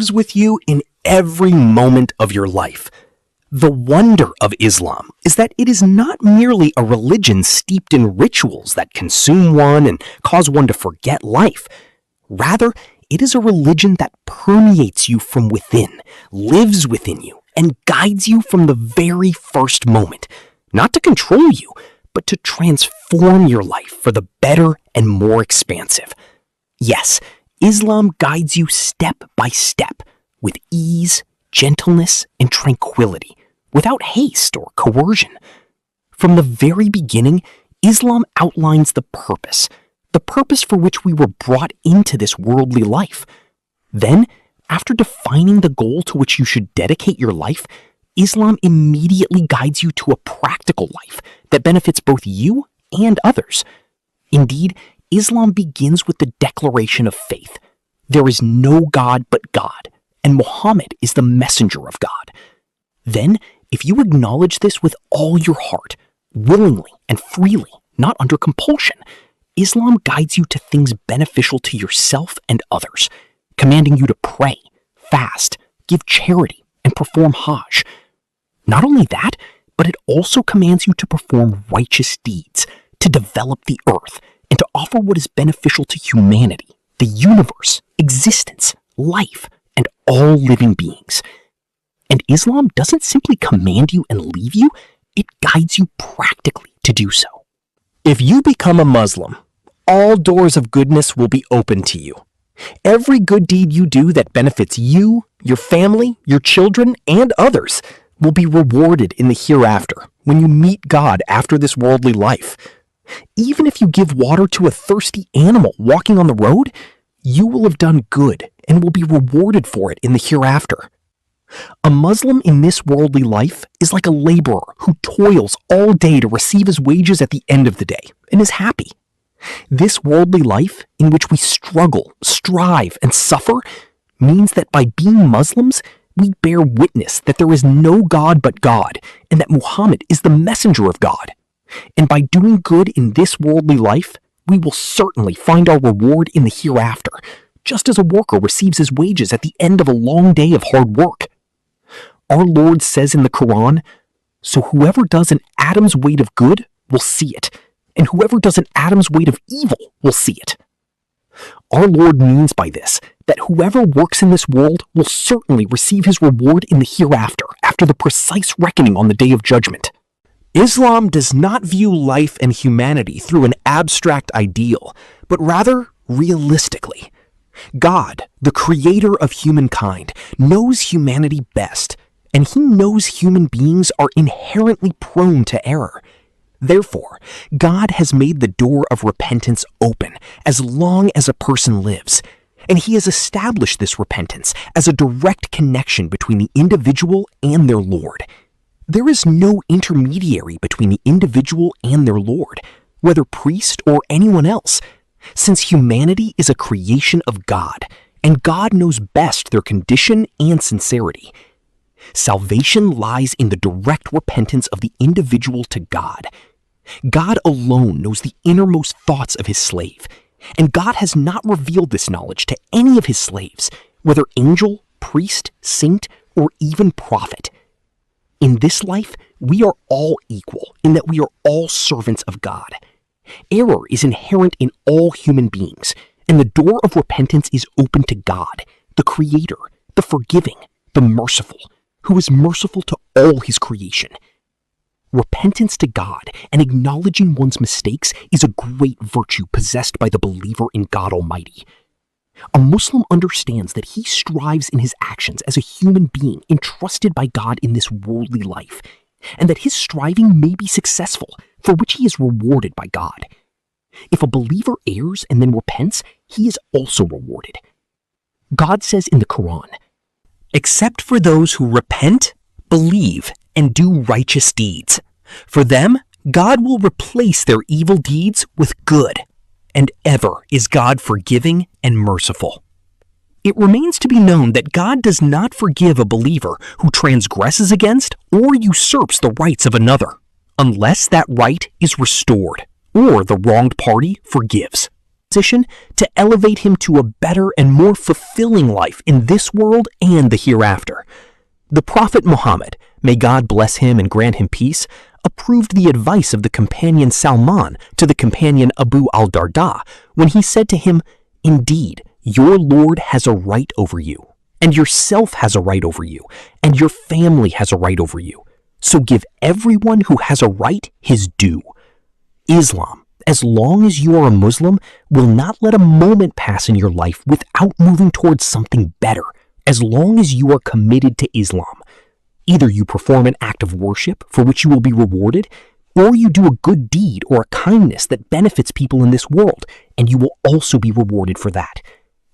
lives with you in every moment of your life. The wonder of Islam is that it is not merely a religion steeped in rituals that consume one and cause one to forget life. Rather, it is a religion that permeates you from within, lives within you, and guides you from the very first moment, not to control you, but to transform your life for the better and more expansive. Yes, Islam guides you step by step, with ease, gentleness, and tranquility, without haste or coercion. From the very beginning, Islam outlines the purpose for which we were brought into this worldly life. Then, after defining the goal to which you should dedicate your life, Islam immediately guides you to a practical life that benefits both you and others. Indeed, Islam begins with the declaration of faith. There is no God but God, and Muhammad is the messenger of God. Then, if you acknowledge this with all your heart, willingly and freely, not under compulsion, Islam guides you to things beneficial to yourself and others, commanding you to pray, fast, give charity, and perform Hajj. Not only that, but it also commands you to perform righteous deeds, to develop the earth, and to offer what is beneficial to humanity, the universe, existence, life, and all living beings. And Islam doesn't simply command you and leave you, it guides you practically to do so. If you become a Muslim, all doors of goodness will be open to you. Every good deed you do that benefits you, your family, your children, and others will be rewarded in the hereafter when you meet God after this worldly life. Even if you give water to a thirsty animal walking on the road, you will have done good and will be rewarded for it in the hereafter. A Muslim in this worldly life is like a laborer who toils all day to receive his wages at the end of the day and is happy. This worldly life, in which we struggle, strive, and suffer, means that by being Muslims, we bear witness that there is no God but God and that Muhammad is the messenger of God. And by doing good in this worldly life, we will certainly find our reward in the hereafter, just as a worker receives his wages at the end of a long day of hard work. Our Lord says in the Qur'an, "So whoever does an atom's weight of good will see it, and whoever does an atom's weight of evil will see it." Our Lord means by this that whoever works in this world will certainly receive his reward in the hereafter, after the precise reckoning on the Day of Judgment. Islam does not view life and humanity through an abstract ideal, but rather realistically. God, the creator of humankind, knows humanity best, and he knows human beings are inherently prone to error. Therefore, God has made the door of repentance open as long as a person lives, and he has established this repentance as a direct connection between the individual and their Lord. There is no intermediary between the individual and their Lord, whether priest or anyone else, since humanity is a creation of God, and God knows best their condition and sincerity. Salvation lies in the direct repentance of the individual to God. God alone knows the innermost thoughts of his slave, and God has not revealed this knowledge to any of his slaves, whether angel, priest, saint, or even prophet. In this life, we are all equal in that we are all servants of God. Error is inherent in all human beings, and the door of repentance is open to God, the Creator, the forgiving, the merciful, who is merciful to all his creation. Repentance to God and acknowledging one's mistakes is a great virtue possessed by the believer in God Almighty. A Muslim understands that he strives in his actions as a human being entrusted by God in this worldly life, and that his striving may be successful, for which he is rewarded by God. If a believer errs and then repents, he is also rewarded. God says in the Qur'an, "Except for those who repent, believe, and do righteous deeds. For them, God will replace their evil deeds with good, and ever is God forgiving and merciful." It remains to be known that God does not forgive a believer who transgresses against or usurps the rights of another, unless that right is restored or the wronged party forgives. position to elevate him to a better and more fulfilling life in this world and the hereafter. The Prophet Muhammad, may God bless him and grant him peace, approved the advice of the companion Salman to the companion Abu al-Darda when he said to him, "Indeed, your Lord has a right over you, and yourself has a right over you, and your family has a right over you. So give everyone who has a right his due." Islam, as long as you are a Muslim, will not let a moment pass in your life without moving towards something better, as long as you are committed to Islam. Either you perform an act of worship for which you will be rewarded, or you do a good deed or a kindness that benefits people in this world, and you will also be rewarded for that.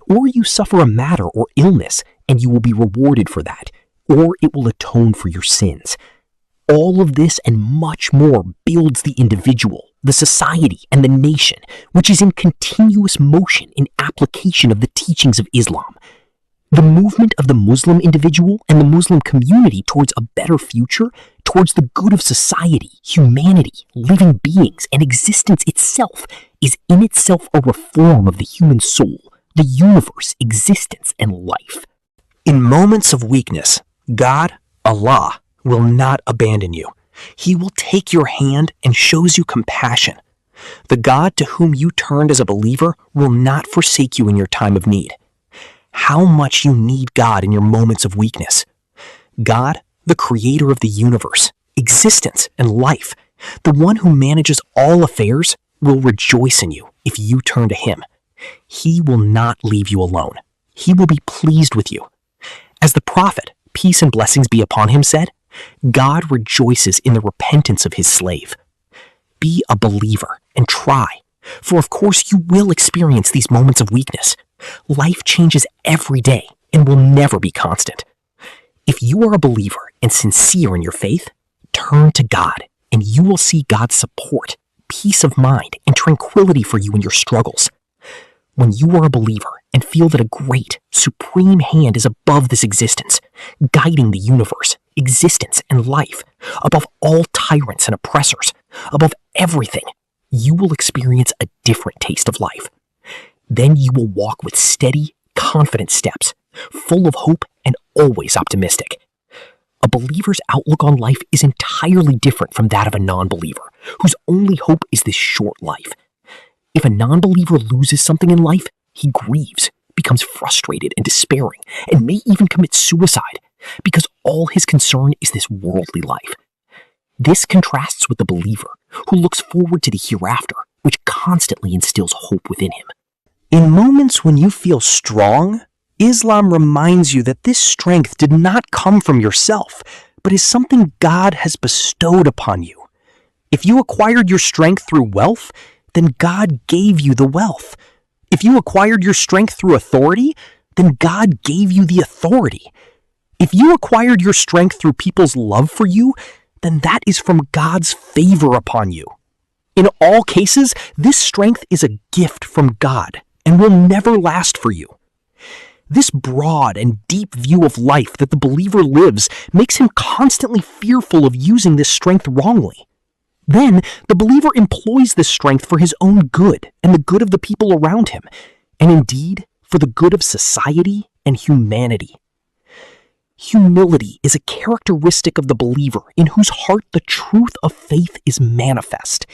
Or you suffer a matter or illness, and you will be rewarded for that, or it will atone for your sins. All of this and much more builds the individual, the society, and the nation, which is in continuous motion in application of the teachings of Islam. The movement of the Muslim individual and the Muslim community towards a better future, towards the good of society, humanity, living beings, and existence itself, is in itself a reform of the human soul, the universe, existence, and life. In moments of weakness, God, Allah, will not abandon you. He will take your hand and shows you compassion. The God to whom you turned as a believer will not forsake you in your time of need. How much you need God in your moments of weakness. God, the creator of the universe, existence, and life, the one who manages all affairs, will rejoice in you if you turn to him. He will not leave you alone. He will be pleased with you. As the prophet, peace and blessings be upon him, said, God rejoices in the repentance of his slave. Be a believer and try, for of course you will experience these moments of weakness. Life changes every day and will never be constant. If you are a believer and sincere in your faith, turn to God and you will see God's support, peace of mind, and tranquility for you in your struggles. When you are a believer and feel that a great, supreme hand is above this existence, guiding the universe, existence, and life, above all tyrants and oppressors, above everything, you will experience a different taste of life. Then you will walk with steady, confident steps, full of hope and always optimistic. A believer's outlook on life is entirely different from that of a non-believer, whose only hope is this short life. If a non-believer loses something in life, he grieves, becomes frustrated and despairing, and may even commit suicide, because all his concern is this worldly life. This contrasts with the believer, who looks forward to the hereafter, which constantly instills hope within him. In moments when you feel strong, Islam reminds you that this strength did not come from yourself, but is something God has bestowed upon you. If you acquired your strength through wealth, then God gave you the wealth. If you acquired your strength through authority, then God gave you the authority. If you acquired your strength through people's love for you, then that is from God's favor upon you. In all cases, this strength is a gift from God and will never last for you. This broad and deep view of life that the believer lives makes him constantly fearful of using this strength wrongly. Then, the believer employs this strength for his own good and the good of the people around him, and indeed, for the good of society and humanity. Humility is a characteristic of the believer in whose heart the truth of faith is manifest.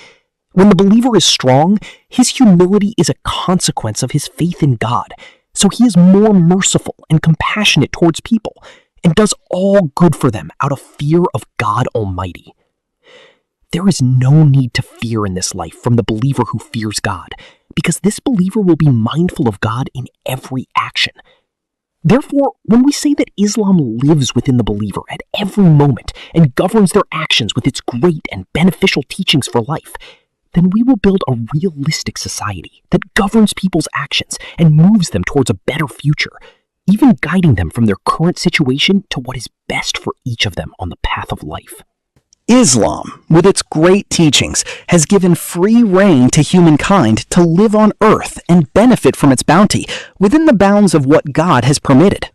When the believer is strong, his humility is a consequence of his faith in God, so he is more merciful and compassionate towards people, and does all good for them out of fear of God Almighty. There is no need to fear in this life from the believer who fears God, because this believer will be mindful of God in every action. Therefore, when we say that Islam lives within the believer at every moment and governs their actions with its great and beneficial teachings for life, then we will build a realistic society that governs people's actions and moves them towards a better future, even guiding them from their current situation to what is best for each of them on the path of life. Islam, with its great teachings, has given free rein to humankind to live on earth and benefit from its bounty within the bounds of what God has permitted.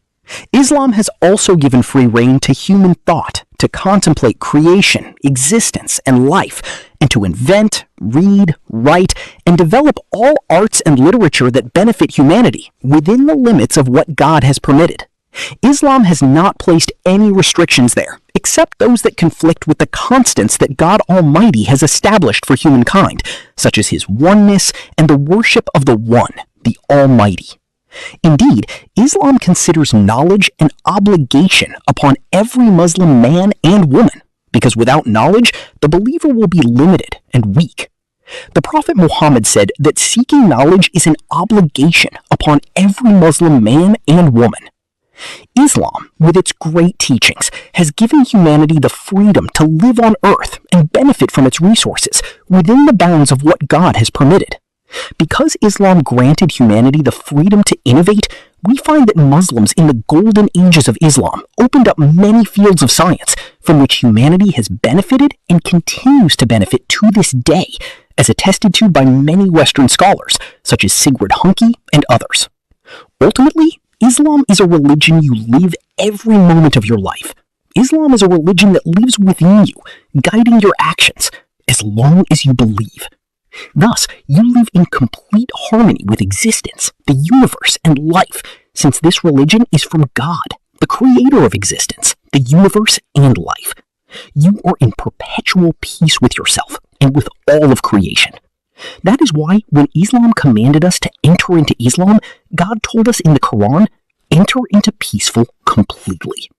Islam has also given free rein to human thought to contemplate creation, existence, and life, and to invent, read, write, and develop all arts and literature that benefit humanity within the limits of what God has permitted. Islam has not placed any restrictions there, except those that conflict with the constants that God Almighty has established for humankind, such as His oneness and the worship of the One, the Almighty. Indeed, Islam considers knowledge an obligation upon every Muslim man and woman, because without knowledge, the believer will be limited and weak. The Prophet Muhammad said that seeking knowledge is an obligation upon every Muslim man and woman. Islam, with its great teachings, has given humanity the freedom to live on earth and benefit from its resources within the bounds of what God has permitted. Because Islam granted humanity the freedom to innovate, we find that Muslims in the golden ages of Islam opened up many fields of science from which humanity has benefited and continues to benefit to this day, as attested to by many Western scholars, such as Sigrid Hunke and others. Ultimately, Islam is a religion you live every moment of your life. Islam is a religion that lives within you, guiding your actions, as long as you believe. Thus, you live in complete harmony with existence, the universe, and life, since this religion is from God, the creator of existence, the universe, and life. You are in perpetual peace with yourself and with all of creation. That is why when Islam commanded us to enter into Islam, God told us in the Qur'an, enter into peaceful completely.